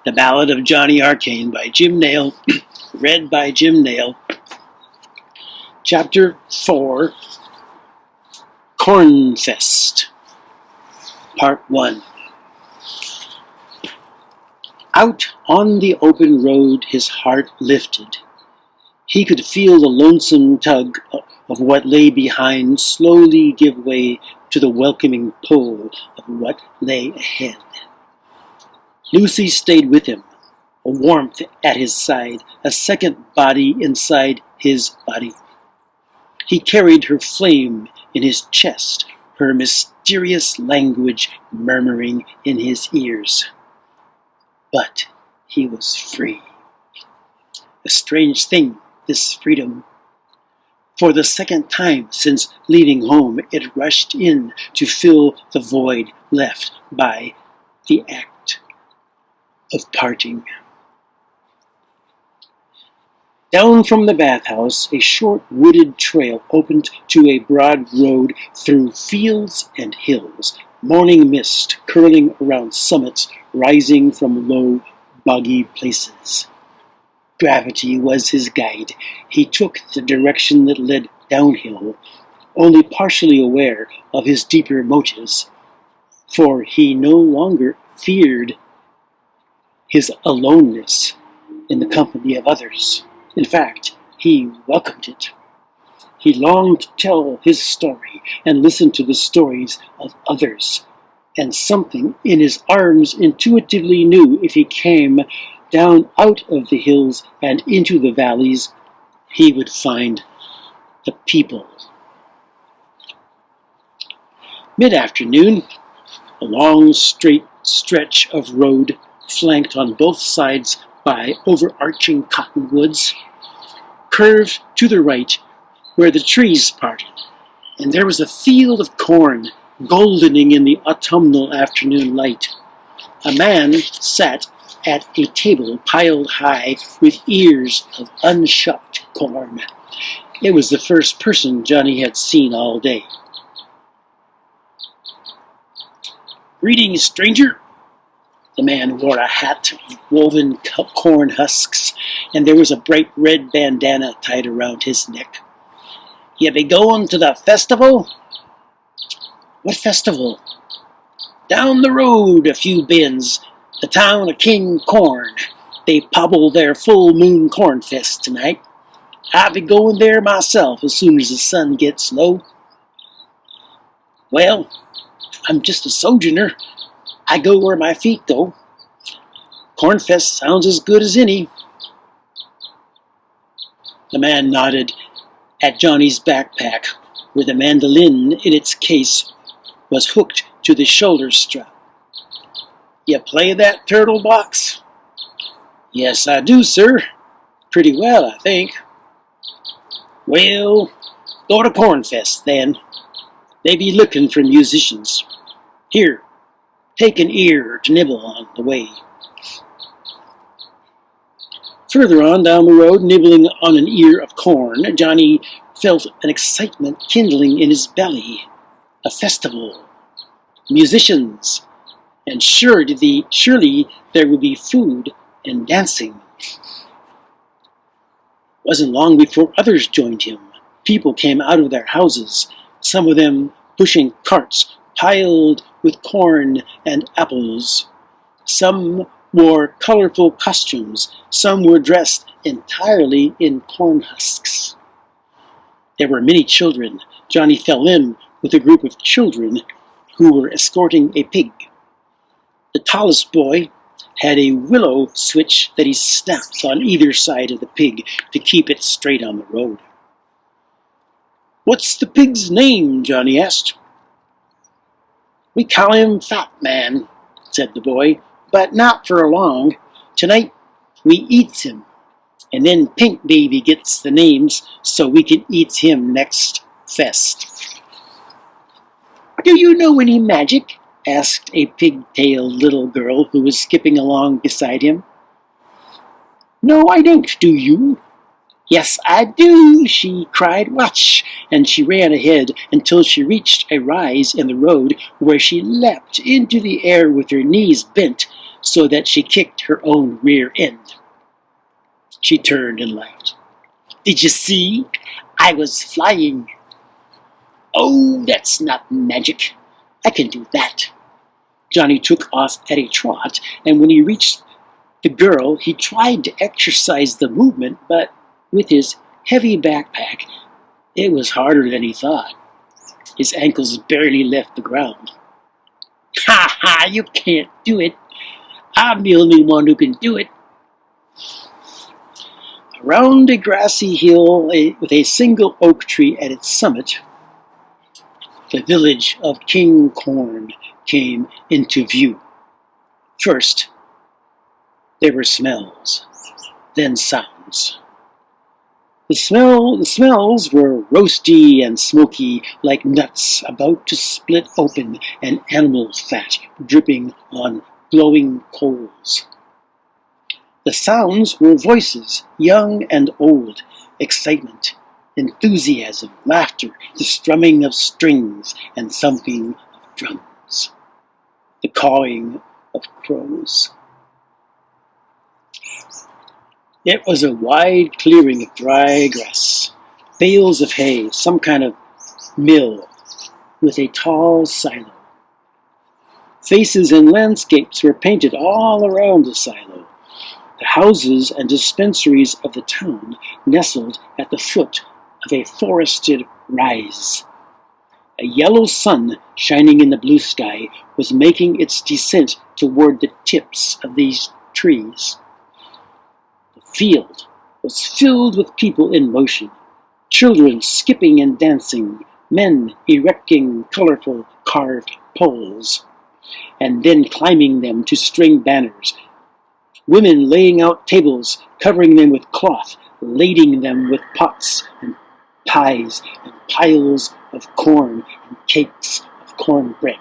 The Ballad of Johnny Arcane by Jim Nail, read by Jim Nail. Chapter 4, Cornfest, Part 1. Out on the open road his heart lifted. He could feel the lonesome tug of what lay behind slowly give way to the welcoming pull of what lay ahead. Lucy stayed with him, a warmth at his side, a second body inside his body. He carried her flame in his chest, her mysterious language murmuring in his ears. But he was free. A strange thing, this freedom. For the second time since leaving home, it rushed in to fill the void left by the act of parting. Down from the bathhouse, a short wooded trail opened to a broad road through fields and hills, morning mist curling around summits rising from low, boggy places. Gravity was his guide. He took the direction that led downhill, only partially aware of his deeper motives, for he no longer feared his aloneness in the company of others. In fact, he welcomed it. He longed to tell his story and listen to the stories of others, and something in his arms intuitively knew if he came down out of the hills and into the valleys, he would find the people. Mid-afternoon, a long straight stretch of road flanked on both sides by overarching cottonwoods, curved to the right where the trees parted, and there was a field of corn goldening in the autumnal afternoon light. A man sat at a table piled high with ears of unshucked corn. It was the first person Johnny had seen all day. "Greetings, stranger." The man wore a hat of woven corn husks, and there was a bright red bandana tied around his neck. "You be going to the festival?" "What festival?" "Down the road a few bins, the town of King Corn. They pobble their full moon Cornfest tonight. I be going there myself as soon as the sun gets low." "Well, I'm just a sojourner. I go where my feet go. Cornfest sounds as good as any." The man nodded at Johnny's backpack, where the mandolin in its case was hooked to the shoulder strap. "You play that turtle box?" "Yes, I do, sir. Pretty well, I think." "Well, go to Cornfest, then. They be looking for musicians. Here, take an ear to nibble on the way." Further on down the road, nibbling on an ear of corn, Johnny felt an excitement kindling in his belly. A festival. Musicians. And surely there would be food and dancing. It wasn't long before others joined him. People came out of their houses, some of them pushing carts piled with corn and apples. Some wore colorful costumes. Some were dressed entirely in corn husks. There were many children. Johnny fell in with a group of children who were escorting a pig. The tallest boy had a willow switch that he snapped on either side of the pig to keep it straight on the road. "What's the pig's name?" Johnny asked. "We call him Fat Man," said the boy, "but not for long. Tonight we eats him, and then Pink Baby gets the names so we can eat him next fest." "Do you know any magic?" asked a pigtailed little girl who was skipping along beside him. "No, I don't, do you?" "Yes, I do," she cried. "Watch!" And she ran ahead until she reached a rise in the road where she leapt into the air with her knees bent so that she kicked her own rear end. She turned and laughed. "Did you see? I was flying." "Oh, that's not magic. I can do that." Johnny took off at a trot, and when he reached the girl, he tried to exercise the movement, but with his heavy backpack, it was harder than he thought. His ankles barely left the ground. "Ha ha, you can't do it. I'm the only one who can do it." Around a grassy hill with a single oak tree at its summit, the village of King Corn came into view. First, there were smells, then sounds. The smells were roasty and smoky, like nuts about to split open and animal fat dripping on glowing coals. The sounds were voices, young and old, excitement, enthusiasm, laughter, the strumming of strings and thumping of drums, the cawing of crows. It was a wide clearing of dry grass, bales of hay, some kind of mill, with a tall silo. Faces and landscapes were painted all around the silo. The houses and dispensaries of the town nestled at the foot of a forested rise. A yellow sun, shining in the blue sky, was making its descent toward the tips of these trees. The field was filled with people in motion, children skipping and dancing, men erecting colorful carved poles, and then climbing them to string banners, women laying out tables, covering them with cloth, lading them with pots and pies and piles of corn and cakes of cornbread.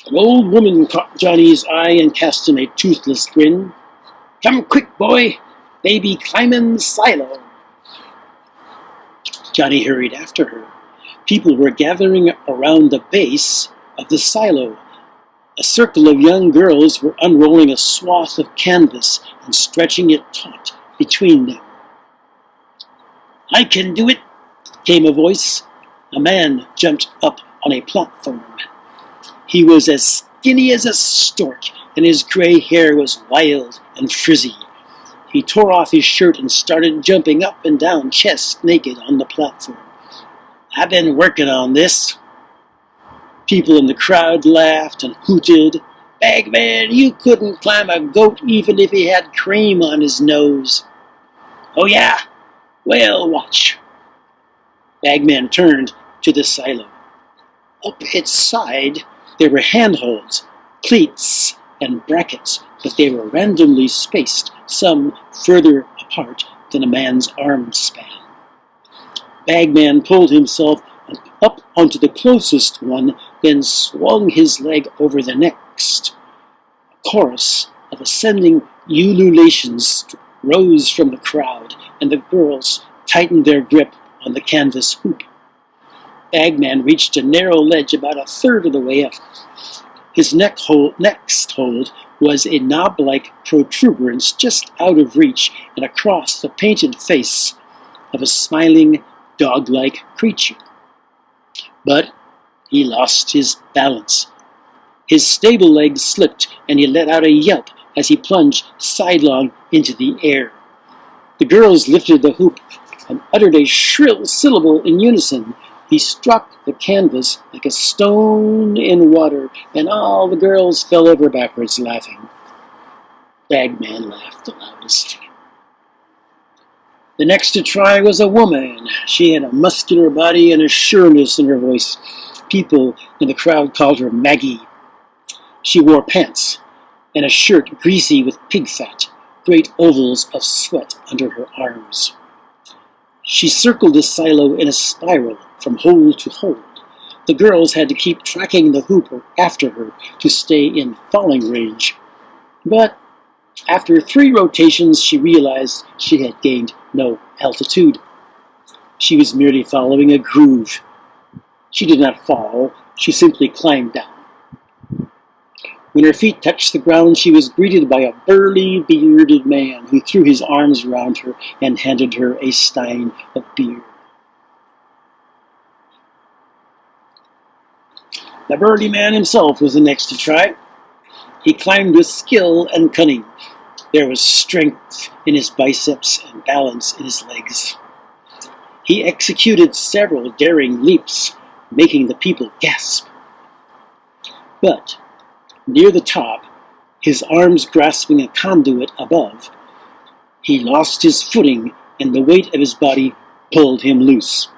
An old woman caught Johnny's eye and cast him a toothless grin. "Come quick, boy, they be climbing the silo." Johnny hurried after her. People were gathering around the base of the silo. A circle of young girls were unrolling a swath of canvas and stretching it taut between them. "I can do it," came a voice. A man jumped up on a platform. He was as skinny as a stork, and his gray hair was wild and frizzy. He tore off his shirt and started jumping up and down, chest naked, on the platform. "I've been working on this." People in the crowd laughed and hooted. "Bagman, you couldn't climb a goat even if he had cream on his nose." "Oh yeah? Well, watch." Bagman turned to the silo. Up its side, there were handholds, cleats, and brackets, but they were randomly spaced, some further apart than a man's arm span. Bagman pulled himself up onto the closest one, then swung his leg over the next. A chorus of ascending ululations rose from the crowd, and the girls tightened their grip on the canvas hoop. Bagman reached a narrow ledge about a third of the way up. His next hold was a knob-like protuberance just out of reach and across the painted face of a smiling, dog-like creature. But he lost his balance. His stable legs slipped, and he let out a yelp as he plunged sidelong into the air. The girls lifted the hoop and uttered a shrill syllable in unison. He struck the canvas like a stone in water, and all the girls fell over backwards laughing. Bagman laughed the loudest. The next to try was a woman. She had a muscular body and a sureness in her voice. People in the crowd called her Maggie. She wore pants and a shirt greasy with pig fat, great ovals of sweat under her arms. She circled the silo in a spiral from hole to hole. The girls had to keep tracking the hoop after her to stay in falling range. But after 3 rotations, she realized she had gained no altitude. She was merely following a groove. She did not fall, she simply climbed down. When her feet touched the ground, she was greeted by a burly, bearded man who threw his arms around her and handed her a stein of beer. The burly man himself was the next to try. He climbed with skill and cunning. There was strength in his biceps and balance in his legs. He executed several daring leaps, making the people gasp. But near the top, his arms grasping a conduit above, he lost his footing and the weight of his body pulled him loose.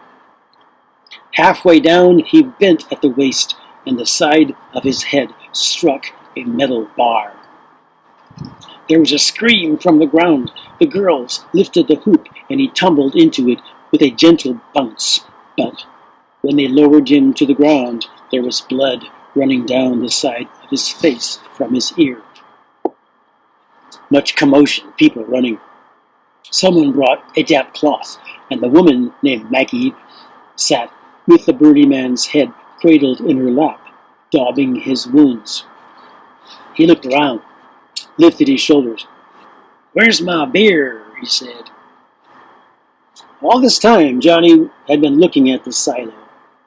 Halfway down, he bent at the waist and the side of his head struck a metal bar. There was a scream from the ground. The girls lifted the hoop and he tumbled into it with a gentle bounce. But when they lowered him to the ground, there was blood running down the side of his face from his ear. Much commotion, people running. Someone brought a damp cloth, and the woman named Maggie sat with the burly man's head cradled in her lap, daubing his wounds. He looked around, lifted his shoulders. "Where's my beer?" he said. All this time, Johnny had been looking at the silo,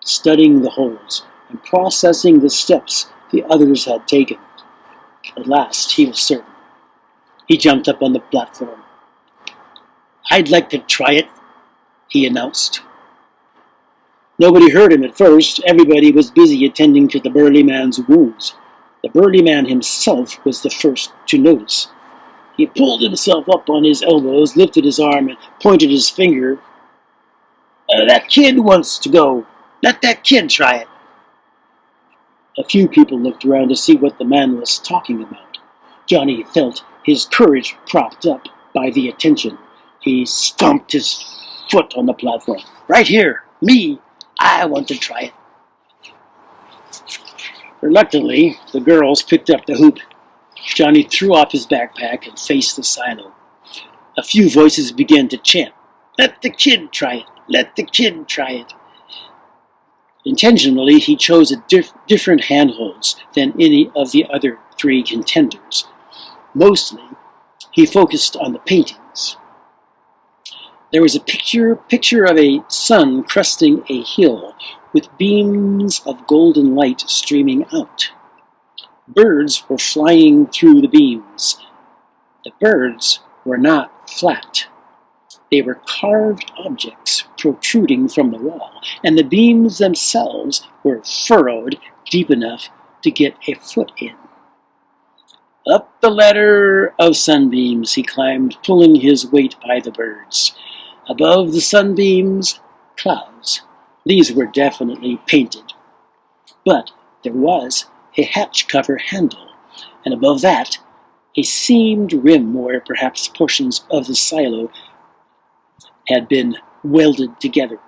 studying the holes, and processing the steps the others had taken. At last, he was certain. He jumped up on the platform. "I'd like to try it," he announced. Nobody heard him at first. Everybody was busy attending to the burly man's wounds. The burly man himself was the first to notice. He pulled himself up on his elbows, lifted his arm, and pointed his finger. "That kid wants to go. Let that kid try it." A few people looked around to see what the man was talking about. Johnny felt his courage propped up by the attention. He stomped his foot on the platform. "Right here, me, I want to try it." Reluctantly, the girls picked up the hoop. Johnny threw off his backpack and faced the silo. A few voices began to chant, "Let the kid try it, let the kid try it." Intentionally, he chose different handholds than any of the other three contenders. Mostly, he focused on the paintings. There was a picture of a sun cresting a hill with beams of golden light streaming out. Birds were flying through the beams. The birds were not flat. They were carved objects protruding from the wall, and the beams themselves were furrowed deep enough to get a foot in. Up the ladder of sunbeams he climbed, pulling his weight by the birds. Above the sunbeams, clouds. These were definitely painted. But there was a hatch cover handle, and above that, a seamed rim where perhaps portions of the silo had been welded together.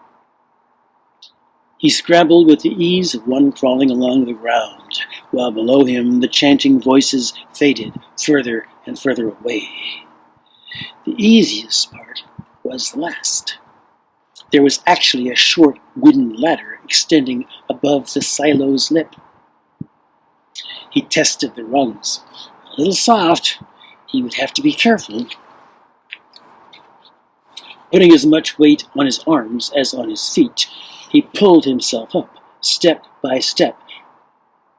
He scrambled with the ease of one crawling along the ground, while below him the chanting voices faded further and further away. The easiest part was the last. There was actually a short wooden ladder extending above the silo's lip. He tested the rungs. A little soft. He would have to be careful. Putting as much weight on his arms as on his feet, he pulled himself up, step by step.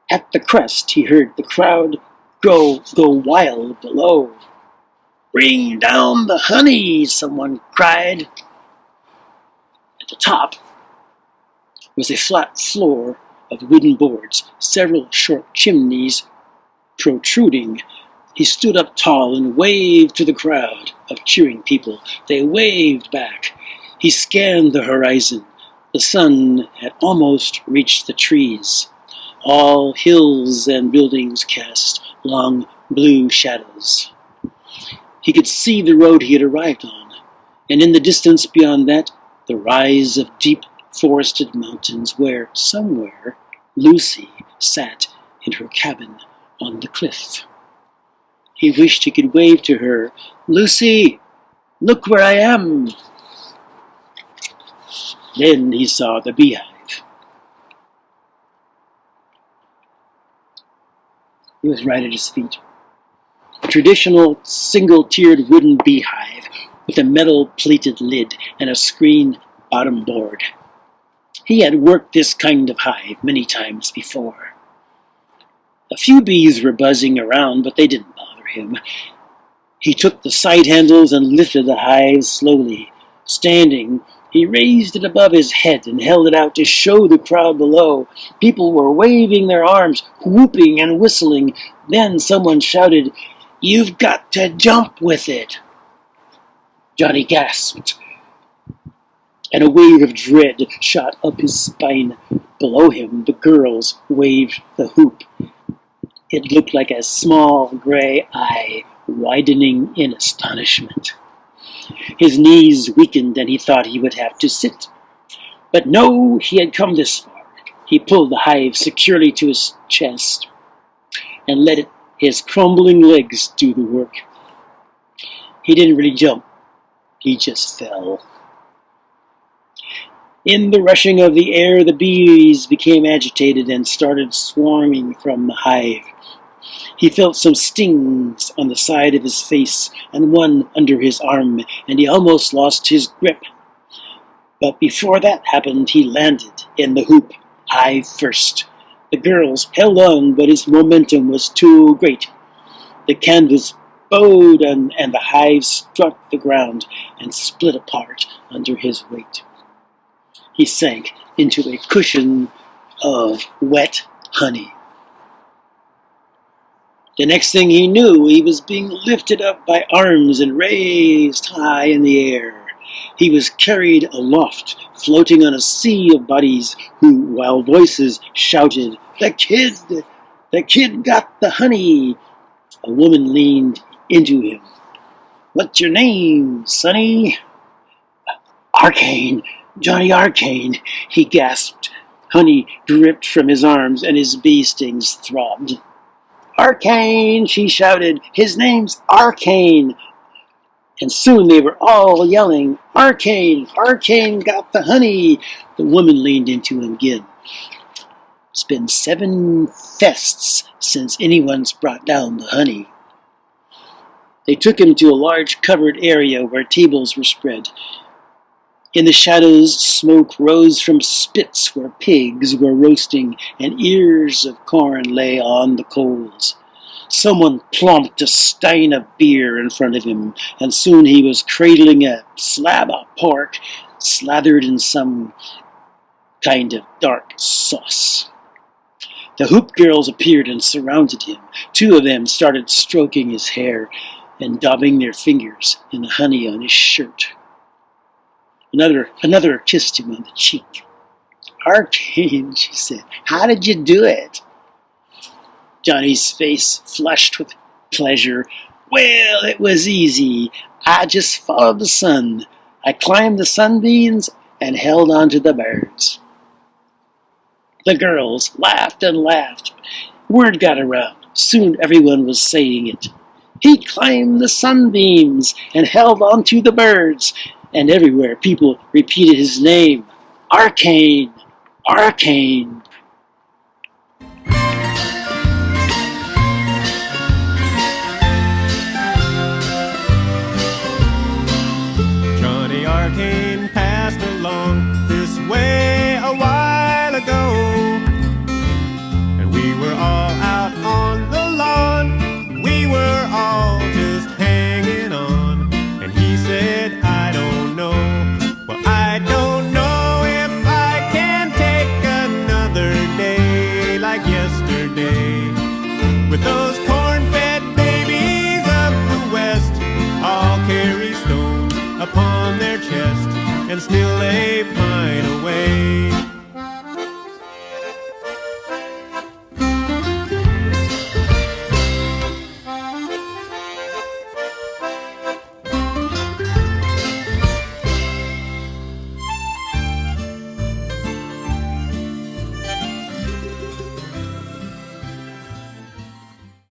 At the crest, he heard the crowd go wild below. "Bring down the honey," someone cried. At the top was a flat floor of wooden boards, several short chimneys protruding. He stood up tall and waved to the crowd of cheering people. They waved back. He scanned the horizon. The sun had almost reached the trees. All hills and buildings cast long blue shadows. He could see the road he had arrived on, and in the distance beyond that, the rise of deep forested mountains where, somewhere, Lucy sat in her cabin on the cliff. He wished he could wave to her. "Lucy, look where I am." Then he saw the beehive. It was right at his feet. A traditional single-tiered wooden beehive with a metal-plated lid and a screen bottom board. He had worked this kind of hive many times before. A few bees were buzzing around, but they didn't bother him. He took the side handles and lifted the hive slowly. Standing, he raised it above his head and held it out to show the crowd below. People were waving their arms, whooping and whistling. Then someone shouted, "You've got to jump with it." Johnny gasped, and a wave of dread shot up his spine. Below him, the girls waved the hoop. It looked like a small gray eye widening in astonishment. His knees weakened and he thought he would have to sit. But no, he had come this far. He pulled the hive securely to his chest and let his crumbling legs do the work. He didn't really jump. He just fell. In the rushing of the air, the bees became agitated and started swarming from the hive. He felt some stings on the side of his face and one under his arm, and he almost lost his grip. But before that happened, he landed in the hoop, hive first. The girls held on, but his momentum was too great. The canvas bowed and the hive struck the ground and split apart under his weight. He sank into a cushion of wet honey. The next thing he knew, he was being lifted up by arms and raised high in the air. He was carried aloft, floating on a sea of bodies who, while voices shouted, "The kid! The kid got the honey!" A woman leaned into him. "What's your name, sonny?" "Arcane, Johnny Arcane," he gasped. Honey dripped from his arms and his bee stings throbbed. "Arcane," she shouted. "His name's Arcane." And soon they were all yelling, "Arcane! Arcane got the honey!" The woman leaned into him again. "It's been 7 fests since anyone's brought down the honey." They took him to a large covered area where tables were spread. In the shadows, smoke rose from spits where pigs were roasting, and ears of corn lay on the coals. Someone plonked a stein of beer in front of him, and soon he was cradling a slab of pork slathered in some kind of dark sauce. The hoop girls appeared and surrounded him. 2 of them started stroking his hair and daubing their fingers in the honey on his shirt. Another kissed him on the cheek. "Arcane," she said, "how did you do it?" Johnny's face flushed with pleasure. "Well, it was easy. I just followed the sun. I climbed the sunbeams and held on to the birds." The girls laughed and laughed. Word got around. Soon everyone was saying it. "He climbed the sunbeams and held on to the birds." And everywhere people repeated his name. "Arcane! Arcane!" Johnny Arcane passed along this way a while ago, and we were all out on the lawn. We were all just hanging on, and he said, "I don't know. Well, I don't know if I can take another day like yesterday. With those corn-fed babies of the West, all carry stones upon their chest, and still they